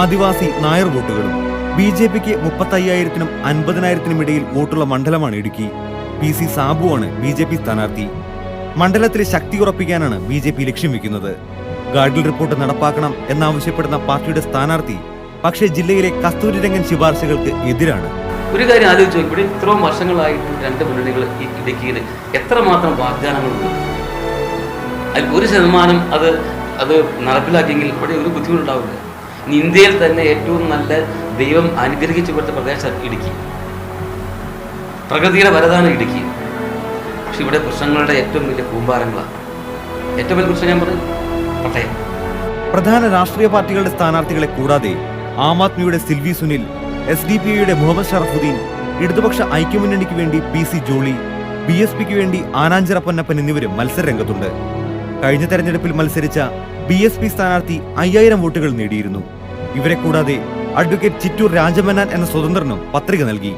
ആദിവാസി നായർ വോട്ടുകളും. BJPക്ക് 35,000-നും 50,000-നും ഇടയിൽ വോട്ടുള്ള മണ്ഡലമാണ് ഇടുക്കി. PC സാബുവാണ് BJP സ്ഥാനാർത്ഥി. മണ്ഡലത്തിലെ ശക്തി ഉറപ്പിക്കാനാണ് BJP ലക്ഷ്യം വെക്കുന്നത്. ഗാഡ്ഗിൽ റിപ്പോർട്ട് നടപ്പാക്കണം എന്നാവശ്യപ്പെടുന്ന പാർട്ടിയുടെ സ്ഥാനാർത്ഥി പക്ഷേ ജില്ലയിലെ കസ്തൂരിരംഗൻ ശുപാർശകൾക്ക് എതിരാണ്. ഒരു കാര്യം ആലോചിച്ച് നോക്കി, ഇവിടെ ഇത്രയും വർഷങ്ങളായിട്ട് 2 മുന്നണികൾ ഈ ഇടുക്കിയിൽ എത്രമാത്രം വാഗ്ദാനങ്ങളുണ്ട്. അതിൽ 1% അത് നടപ്പിലാക്കിയെങ്കിൽ ഇവിടെ ഒരു ബുദ്ധിമുട്ടുണ്ടാവില്ല. ഇന്ത്യയിൽ തന്നെ ഏറ്റവും നല്ല ദൈവം അനുഗ്രഹിച്ചു കൊടുത്ത പ്രദേശം ഇടുക്കി, പ്രകൃതിയുടെ വരതാണ് ഇടുക്കി. പക്ഷെ ഇവിടെ പ്രശ്നങ്ങളുടെ ഏറ്റവും വലിയ കൂമ്പാരങ്ങളാണ്. ഏറ്റവും വലിയ പ്രശ്നം ഞാൻ പറഞ്ഞു പട്ടയം. പ്രധാന രാഷ്ട്രീയ പാർട്ടികളുടെ സ്ഥാനാർത്ഥികളെ കൂടാതെ ആം ആദ്മിയുടെ സിൽവി സുനിൽ, SDPIയുടെ മുഹമ്മദ് ഷറഫുദ്ദീൻ, ഇടതുപക്ഷ ഐക്യമുന്നണിക്ക് വേണ്ടി PC ജോളി, BSPക്ക് വേണ്ടി ആനാഞ്ചിറ പൊന്നപ്പൻ എന്നിവരും മത്സരരംഗത്തുണ്ട്. കഴിഞ്ഞ തെരഞ്ഞെടുപ്പിൽ മത്സരിച്ച BSP സ്ഥാനാർത്ഥി 5,000 വോട്ടുകൾ നേടിയിരുന്നു. ഇവരെ കൂടാതെ അഡ്വക്കേറ്റ് ചിറ്റൂർ രാജമന്നാൻ എന്ന സ്വതന്ത്രനും പത്രിക നൽകി.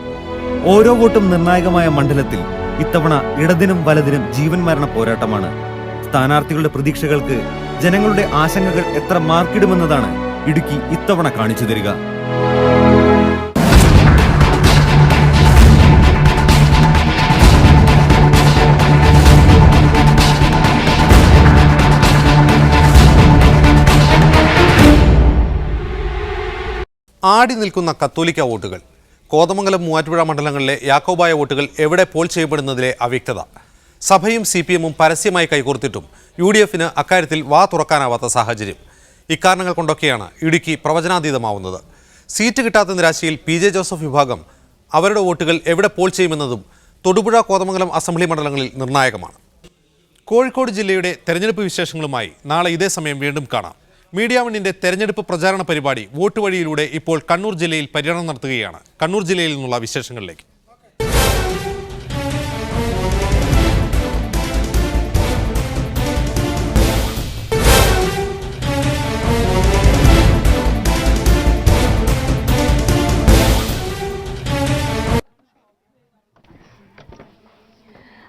ഓരോ വോട്ടും നിർണായകമായ മണ്ഡലത്തിൽ ഇത്തവണ ഇടതിനും വലതിനും ജീവൻ മരണ പോരാട്ടമാണ്. സ്ഥാനാർത്ഥികളുടെ പ്രതീക്ഷകൾക്ക് ജനങ്ങളുടെ ആശങ്കകൾ എത്ര മാർക്കിടുമെന്നതാണ് ഇടുക്കി ഇത്തവണ കാണിച്ചു തരിക. ആടി നിൽക്കുന്ന കത്തോലിക്ക വോട്ടുകൾ. കോതമംഗലം, മൂവാറ്റുപുഴ മണ്ഡലങ്ങളിലെ യാക്കോബായ വോട്ടുകൾ എവിടെ പോൾ ചെയ്യപ്പെടുന്നതിലെ അവ്യക്തത. സഭയും CPMഉം പരസ്യമായി കൈകോർത്തിട്ടും UDFന് അക്കാര്യത്തിൽ വാ തുറക്കാനാവാത്ത സാഹചര്യം. ഇക്കാരണങ്ങൾ കൊണ്ടൊക്കെയാണ് ഇടുക്കി പ്രവചനാതീതമാവുന്നത്. സീറ്റ് കിട്ടാത്ത നിരാശയിൽ PJ ജോസഫ് വിഭാഗം അവരുടെ വോട്ടുകൾ എവിടെ പോൾ ചെയ്യുമെന്നതും തൊടുപുഴ, കോതമംഗലം അസംബ്ലി മണ്ഡലങ്ങളിൽ നിർണായകമാണ്. കോഴിക്കോട് ജില്ലയുടെ തെരഞ്ഞെടുപ്പ് വിശേഷങ്ങളുമായി നാളെ ഇതേ സമയം വീണ്ടും കാണാം. മീഡിയ വണ്ണിന്റെ തെരഞ്ഞെടുപ്പ് പ്രചാരണ പരിപാടി വോട്ട് വഴിയിലൂടെ ഇപ്പോൾ കണ്ണൂർ ജില്ലയിൽ പര്യടനം നടത്തുകയാണ്. കണ്ണൂർ ജില്ലയിൽ നിന്നുള്ള വിശേഷങ്ങളിലേക്ക്.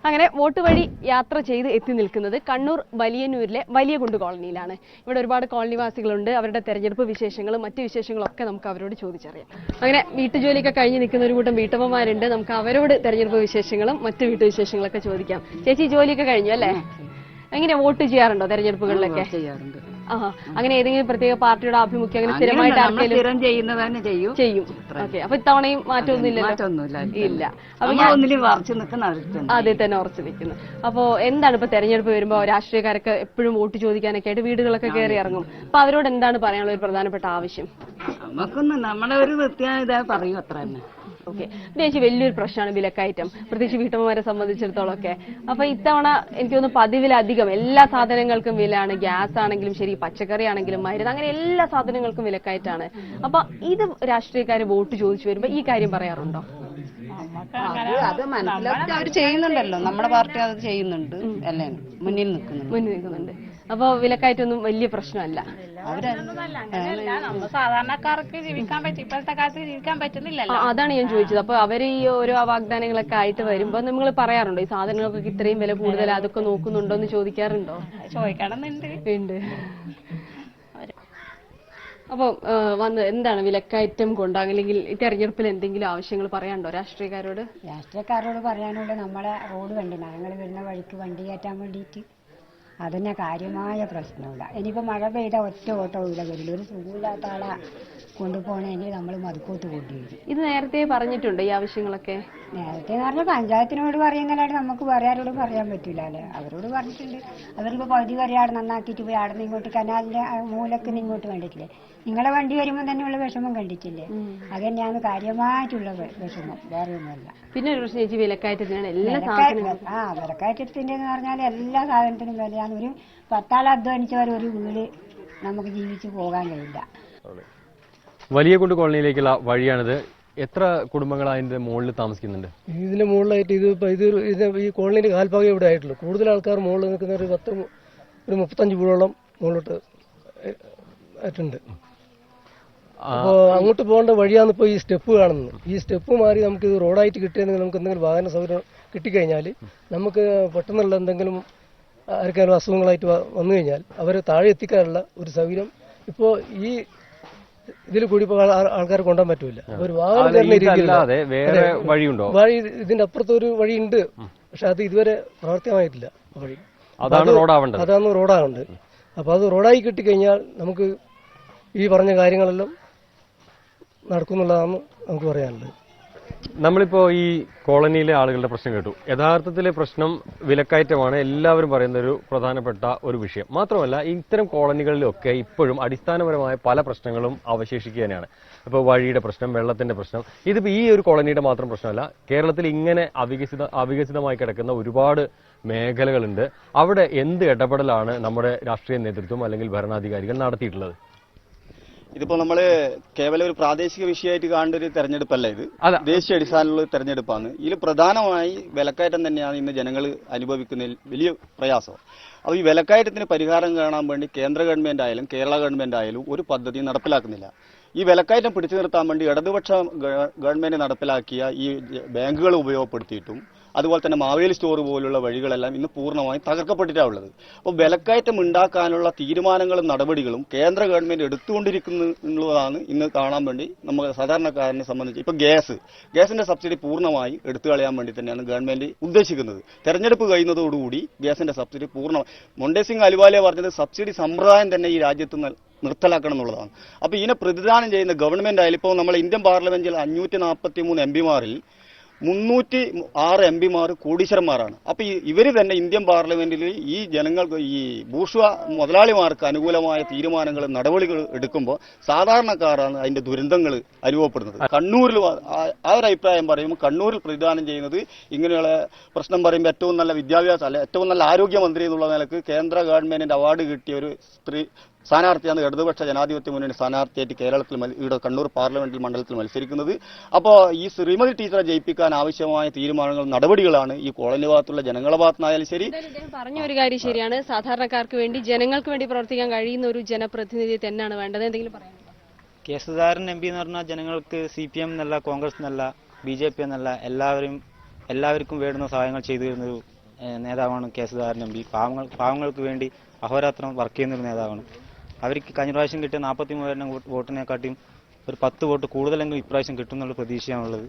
അങ്ങനെ വോട്ട് വഴി യാത്ര ചെയ്ത് എത്തി നിൽക്കുന്നത് കണ്ണൂർ വലിയന്നൂരിലെ വലിയകുണ്ട് കോളനിയിലാണ്. ഇവിടെ ഒരുപാട് കോളനിവാസികളുണ്ട്. അവരുടെ തെരഞ്ഞെടുപ്പ് വിശേഷങ്ങളും മറ്റു വിശേഷങ്ങളൊക്കെ നമുക്ക് അവരോട് ചോദിച്ചറിയാം. അങ്ങനെ വീട്ടുജോലിയൊക്കെ കഴിഞ്ഞ് നിൽക്കുന്ന ഒരു കൂട്ടം വീട്ടമ്മമാരുണ്ട്. നമുക്ക് അവരോട് തെരഞ്ഞെടുപ്പ് വിശേഷങ്ങളും മറ്റു വീട്ടുവിശേഷങ്ങളൊക്കെ ചോദിക്കാം. ചേച്ചി, ജോലിയൊക്കെ കഴിഞ്ഞു അല്ലേ? എങ്ങനെ വോട്ട് ചെയ്യാറുണ്ടോ തെരഞ്ഞെടുപ്പുകളിലൊക്കെ? ചെയ്യാറുണ്ട്. അങ്ങനെ ഏതെങ്കിലും പ്രത്യേക പാർട്ടിയുടെ ആഭിമുഖ്യം അങ്ങനെ സ്ഥിരമായിട്ട് സ്ഥിരം ചെയ്യുന്നതന്നെ ചെയ്യും. ഓക്കെ, അപ്പൊ ഇത്തവണയും മാറ്റമൊന്നുമില്ല. ഇല്ല. അപ്പൊ അതേ തന്നെ ഉറച്ചു നിൽക്കുന്നു. അപ്പൊ എന്താണ് ഇപ്പൊ തെരഞ്ഞെടുപ്പ് വരുമ്പോ രാഷ്ട്രീയക്കാരൊക്കെ എപ്പോഴും വോട്ട് ചോദിക്കാനൊക്കെ ആയിട്ട് വീടുകളൊക്കെ കയറി ഇറങ്ങും. അപ്പൊ അവരോട് എന്താണ് പറയാനുള്ള ഒരു പ്രധാനപ്പെട്ട ആവശ്യം? നമുക്കൊന്നും നമ്മുടെ ഒരു വൃത്തിയായ പറയും അത്ര തന്നെ. ഓക്കെ, ചേച്ചി, വലിയൊരു പ്രശ്നമാണ് വിലക്കയറ്റം, പ്രത്യേകിച്ച് വീട്ടമ്മമാരെ സംബന്ധിച്ചിടത്തോളം ഒക്കെ. അപ്പൊ ഇത്തവണ എനിക്ക് തോന്നുന്നു പതിവിലധികം എല്ലാ സാധനങ്ങൾക്കും വിലയാണ്. ഗ്യാസ് ആണെങ്കിലും ശരി, പച്ചക്കറി ആണെങ്കിലും മരുന്ന്, അങ്ങനെ എല്ലാ സാധനങ്ങൾക്കും വിലക്കയറ്റാണ്. അപ്പൊ ഇത് രാഷ്ട്രീയക്കാര് വോട്ട് ചോദിച്ചു വരുമ്പോ ഈ കാര്യം പറയാറുണ്ടോ? അത് മനസ്സിലാക്കി അവർ ചെയ്യുന്നുണ്ടല്ലോ. നമ്മുടെ പാർട്ടി അത് ചെയ്യുന്നുണ്ട്, അല്ലേ? മുന്നിൽ നിൽക്കുന്നുണ്ട്. അപ്പൊ വിലക്കയറ്റൊന്നും വലിയ പ്രശ്നമല്ല. സാധാരണക്കാർക്ക് ജീവിക്കാൻ പറ്റും, ഇപ്പോഴത്തെ കാലത്ത് ജീവിക്കാൻ പറ്റുന്നില്ലല്ലോ. അതാണ് ഞാൻ ചോദിച്ചത്. അപ്പൊ അവര് ഈ ഓരോ വാഗ്ദാനങ്ങളൊക്കെ ആയിട്ട് വരുമ്പോ നിങ്ങൾ പറയാറുണ്ടോ ഈ സാധനങ്ങൾക്കൊക്കെ ഇത്രയും വില കൂടുതൽ, അതൊക്കെ നോക്കുന്നുണ്ടോ എന്ന് ചോദിക്കാറുണ്ടോ? ചോദിക്കണമെന്നുണ്ട്. അപ്പൊ എന്താണ് വിലക്കയറ്റം കൊണ്ട് അല്ലെങ്കിൽ ഈ തെരഞ്ഞെടുപ്പിൽ എന്തെങ്കിലും ആവശ്യങ്ങൾ പറയാനുണ്ടോ രാഷ്ട്രീയക്കാരോട്? രാഷ്ട്രീയക്കാരോട് പറയാനുള്ള നമ്മളെ റോഡ് വണ്ടി ഞങ്ങൾ വരുന്ന വഴിക്ക് വണ്ടി കയറ്റാൻ വേണ്ടിയിട്ട് അതന്നെ കാര്യമായ പ്രശ്നമില്ല. ഇനിയിപ്പോൾ മഴ പെയ്ത ഒറ്റ ഓട്ടവും ഇല്ല വരില്ല. ഒരു സുഖമില്ലാത്ത ആളെ കൊണ്ടുപോകണമെങ്കിൽ നമ്മൾ മതുക്കോത്ത് കൊണ്ടുവരും. ഇത് നേരത്തെ പറഞ്ഞിട്ടുണ്ട് ഈ ആവശ്യങ്ങളൊക്കെ? നേരത്തെ എന്ന് പറഞ്ഞാൽ പഞ്ചായത്തിനോട് പറയുന്നതിനായിട്ട് നമുക്ക് വേറെയാരോട് പറയാൻ പറ്റില്ല അല്ലേ? അവരോട് പറഞ്ഞിട്ടുണ്ട്. അവർക്ക് പകുതി വരെ അവിടെ നന്നാക്കിയിട്ട് പോയി അവിടെ നിന്ന് ഇങ്ങോട്ട് കനാലിന്റെ മൂലക്കിന് ഇങ്ങോട്ട് കണ്ടിട്ടില്ലേ? നിങ്ങളെ വണ്ടി വരുമ്പോൾ തന്നെയുള്ള വിഷമം കണ്ടിട്ടില്ലേ? അത് തന്നെയാണ് കാര്യമായിട്ടുള്ള വിഷമം, വേറെ ഒന്നുമല്ല. പിന്നെ ഒരു പ്രശ്നം ചേച്ചി, വിലക്കയറ്റത്തിനാണ് വിലക്കയറ്റത്തിന്റെ എന്ന് പറഞ്ഞാൽ എല്ലാ സാധനത്തിനും വിലയാണ്. ഒരു 10 ആൾ അധ്വാനിച്ചവർ ഒരു വീട് നമുക്ക് ജീവിച്ചു പോകാൻ കഴിയില്ല. വലിയകുണ്ട് കോളനിയിലേക്കുള്ള വഴിയാണിത്. എത്ര കുടുംബങ്ങൾ അതിന്റെ മുകളിൽ താമസിക്കുന്നുണ്ട്? ഇതിന്റെ മുകളിലായിട്ട് ഈ കോളനിയുടെ കാൽഭാഗം ഇവിടെ ആയിട്ടുള്ളൂ. കൂടുതൽ ആൾക്കാർ മുകളിൽ നിൽക്കുന്ന ഒരു 35 വീടോളം മുകളിലോട്ട് ആയിട്ടുണ്ട്. അപ്പോൾ അങ്ങോട്ട് പോകേണ്ട വഴിയാണ് ഇപ്പോൾ ഈ സ്റ്റെപ്പ് കാണുന്നത്. ഈ സ്റ്റെപ്പ് മാറി നമുക്ക് ഇത് റോഡായിട്ട് കിട്ടിയെങ്കിൽ നമുക്ക് എന്തെങ്കിലും വാഹന സൗകര്യം കിട്ടിക്കഴിഞ്ഞാൽ നമുക്ക് പെട്ടെന്നുള്ള എന്തെങ്കിലും ആർക്കെങ്കിലും അസുഖങ്ങളായിട്ട് വന്നു കഴിഞ്ഞാൽ അവരെ താഴെ എത്തിക്കാനുള്ള ഒരു സൗകര്യം ഇപ്പോൾ ഈ ഇതിൽ കൂടി ഇപ്പോൾ ആൾക്കാർ കൊണ്ടുപോകാൻ പറ്റൂല. ഒരു വാഹനം കയറുന്ന രീതിയിലുള്ള വഴി ഇതിന്റെ അപ്പുറത്ത് ഒരു വഴി ഉണ്ട്, പക്ഷെ അത് ഇതുവരെ പ്രാവർത്തികമായിട്ടില്ല. വഴി അതാണ് റോഡാവേണ്ടത്. അപ്പൊ അത് റോഡായി കിട്ടിക്കഴിഞ്ഞാൽ നമുക്ക് ഈ പറഞ്ഞ കാര്യങ്ങളെല്ലാം നടക്കുന്നുള്ളതാണ് നമുക്ക് പറയാനുള്ളത്. നമ്മളിപ്പോ ഈ കോളനിയിലെ ആളുകളുടെ പ്രശ്നം കേട്ടു. യഥാർത്ഥത്തിലെ പ്രശ്നം വിലക്കയറ്റമാണ് എല്ലാവരും പറയുന്ന ഒരു പ്രധാനപ്പെട്ട ഒരു വിഷയം. മാത്രമല്ല ഇത്തരം കോളനികളിലൊക്കെ ഇപ്പോഴും അടിസ്ഥാനപരമായ പല പ്രശ്നങ്ങളും അവശേഷിക്കുകയാണ്. ഇപ്പോൾ വഴിയുടെ പ്രശ്നം, വെള്ളത്തിന്റെ പ്രശ്നം, ഇതിപ്പോ ഈ ഒരു കോളനിയുടെ മാത്രം പ്രശ്നമല്ല. കേരളത്തിൽ ഇങ്ങനെ അവികസിതമായി കിടക്കുന്ന ഒരുപാട് മേഖലകളുണ്ട്. അവിടെ എന്ത് ഇടപെടലാണ് നമ്മുടെ രാഷ്ട്രീയ നേതൃത്വം അല്ലെങ്കിൽ ഭരണാധികാരികൾ നടത്തിയിട്ടുള്ളത്? ഇതിപ്പോ നമ്മള് കേവലം ഒരു പ്രാദേശിക വിഷയമായിട്ട് കാണേണ്ട ഒരു തെരഞ്ഞെടുപ്പല്ല ഇത്. ദേശീയ അടിസ്ഥാനത്തിലുള്ള തെരഞ്ഞെടുപ്പാണ്. ഇതിൽ പ്രധാനമായി വിലക്കയറ്റം തന്നെയാണ് ഇന്ന് ജനങ്ങൾ അനുഭവിക്കുന്നതിൽ വലിയ പ്രയാസം. അപ്പോൾ ഈ വിലക്കയറ്റത്തിന് പരിഹാരം കാണാൻ വേണ്ടി കേന്ദ്ര ഗവൺമെന്റ് ആയാലും കേരള ഗവൺമെന്റ് ആയാലും ഒരു പദ്ധതി നടപ്പിലാക്കുന്നില്ല. ഈ വിലക്കയറ്റം പിടിച്ചു നിർത്താൻ വേണ്ടി ഇടതുപക്ഷ ഗവൺമെന്റ് നടപ്പിലാക്കിയ ഈ ബാങ്കുകൾ ഉപയോഗപ്പെടുത്തിയിട്ടും അതുപോലെ തന്നെ മാവേലി സ്റ്റോർ പോലുള്ള വഴികളെല്ലാം ഇന്ന് പൂർണ്ണമായും തകർക്കപ്പെട്ടിട്ടാണ് ഉള്ളത്. അപ്പോൾ വിലക്കയറ്റം ഉണ്ടാക്കാനുള്ള തീരുമാനങ്ങളും നടപടികളും കേന്ദ്ര ഗവൺമെന്റ് എടുത്തുകൊണ്ടിരിക്കുന്നതാണ് ഇന്ന് കാണാൻ വേണ്ടി നമ്മൾ സാധാരണക്കാരനെ സംബന്ധിച്ച്. ഇപ്പൊ ഗ്യാസിന്റെ സബ്സിഡി പൂർണ്ണമായി എടുത്തു കളയാൻ വേണ്ടി തന്നെയാണ് ഗവൺമെന്റ് ഉദ്ദേശിക്കുന്നത്. തെരഞ്ഞെടുപ്പ് കഴിയുന്നതോടുകൂടി ഗ്യാസിന്റെ സബ്സിഡി പൂർണ്ണമായി, മൊണ്ടേസിംഗ് അലുവാലിയ പറഞ്ഞത് സബ്സിഡി സമ്പ്രദായം തന്നെ ഈ രാജ്യത്ത് നിർത്തലാക്കണം എന്നുള്ളതാണ്. അപ്പൊ ഇതിനെ പ്രതിദാനം ചെയ്യുന്ന ഗവൺമെന്റ് ആയാലും ഇപ്പോൾ നമ്മൾ ഇന്ത്യൻ പാർലമെന്റിൽ 543 എംപിമാരിൽ 306 എംപിമാർ കോടീശ്വരന്മാരാണ്. അപ്പൊ ഇവര് തന്നെ ഇന്ത്യൻ പാർലമെന്റിൽ ഈ ജനങ്ങൾക്ക് ഈ ബൂർഷ്വ മുതലാളിമാർക്ക് അനുകൂലമായ തീരുമാനങ്ങൾ നടപടികൾ എടുക്കുമ്പോൾ സാധാരണക്കാരാണ് അതിന്റെ ദുരന്തങ്ങൾ അനുഭവപ്പെടുന്നത്. കണ്ണൂരിൽ ആ ഒരു അഭിപ്രായം പറയുമ്പോൾ കണ്ണൂരിൽ പ്രതിദാനം ചെയ്യുന്നത് ഇങ്ങനെയുള്ള പ്രശ്നം പറയുമ്പോൾ ഏറ്റവും നല്ല വിദ്യാഭ്യാസം അല്ല ഏറ്റവും നല്ല ആരോഗ്യമന്ത്രി എന്നുള്ള നിലക്ക് കേന്ദ്ര ഗവൺമെന്റിന്റെ അവാർഡ് കിട്ടിയ ഒരു സ്ത്രീ സ്ഥാനാർത്ഥിയാണ് ഇടതുപക്ഷ ജനാധിപത്യ മുന്നണി സ്ഥാനാർത്ഥിയായിട്ട് കേരളത്തിൽ ഇവിടെ കണ്ണൂർ പാർലമെന്റ് മണ്ഡലത്തിൽ മത്സരിക്കുന്നത്. അപ്പോൾ ഈ ശ്രീമതി ടീച്ചറെ ജയിപ്പിക്കാൻ ആവശ്യമായ തീരുമാനങ്ങൾ നടപടികളാണ് ഈ കോളനി ഭാഗത്തുള്ള ജനങ്ങളുടെ ഭാഗത്തുനിന്നായാലും ശരി. പറഞ്ഞ ഒരു കാര്യം ശരിയാണ്. സാധാരണക്കാർക്ക് വേണ്ടി ജനങ്ങൾക്ക് വേണ്ടി പ്രവർത്തിക്കാൻ കഴിയുന്ന ഒരു ജനപ്രതിനിധി തന്നെയാണ് വേണ്ടത്. എന്തെങ്കിലും പറയാനുണ്ടോ? കെ സുധാകരൻ എം പി എന്ന് പറഞ്ഞാൽ ജനങ്ങൾക്ക് CPM എന്നല്ല, കോൺഗ്രസ് എന്നല്ല, BJP എന്നല്ല, എല്ലാവർക്കും വേണ്ടുന്ന സഹായങ്ങൾ ചെയ്തു തരുന്നൊരു നേതാവാണ് കെ സുധാകരൻ എം പി. പാവങ്ങൾക്ക് വേണ്ടി അഹോരാത്രം വർക്ക് ചെയ്യുന്നൊരു നേതാവാണ്. അവർക്ക് കഴിഞ്ഞ പ്രാവശ്യം കിട്ടിയ 43,000 വോട്ടിനെക്കാട്ടിയും ഒരു 10 വോട്ട് കൂടുതലെങ്കിലും ഇപ്രാവശ്യം കിട്ടുന്നുള്ള പ്രതീക്ഷയാണുള്ളത്.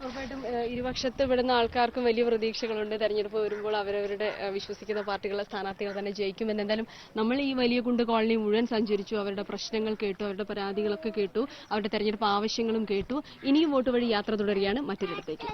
ഉറപ്പായിട്ടും ഇരുപക്ഷത്ത് വിടുന്ന ആൾക്കാർക്കും വലിയ പ്രതീക്ഷകളുണ്ട്. തെരഞ്ഞെടുപ്പ് വരുമ്പോൾ അവരവരുടെ വിശ്വസിക്കുന്ന പാർട്ടികളുടെ സ്ഥാനാർത്ഥികൾ തന്നെ ജയിക്കുമെന്ന്. എന്തായാലും നമ്മൾ ഈ വലിയ കുണ്ട് കോളനി മുഴുവൻ സഞ്ചരിച്ചു, അവരുടെ പ്രശ്നങ്ങൾ കേട്ടു, അവരുടെ പരാതികളൊക്കെ കേട്ടു, അവരുടെ തെരഞ്ഞെടുപ്പ് ആവശ്യങ്ങളും കേട്ടു. ഇനിയും വോട്ട് വഴി യാത്ര തുടരുകയാണ് മറ്റൊരിടത്തേക്ക്.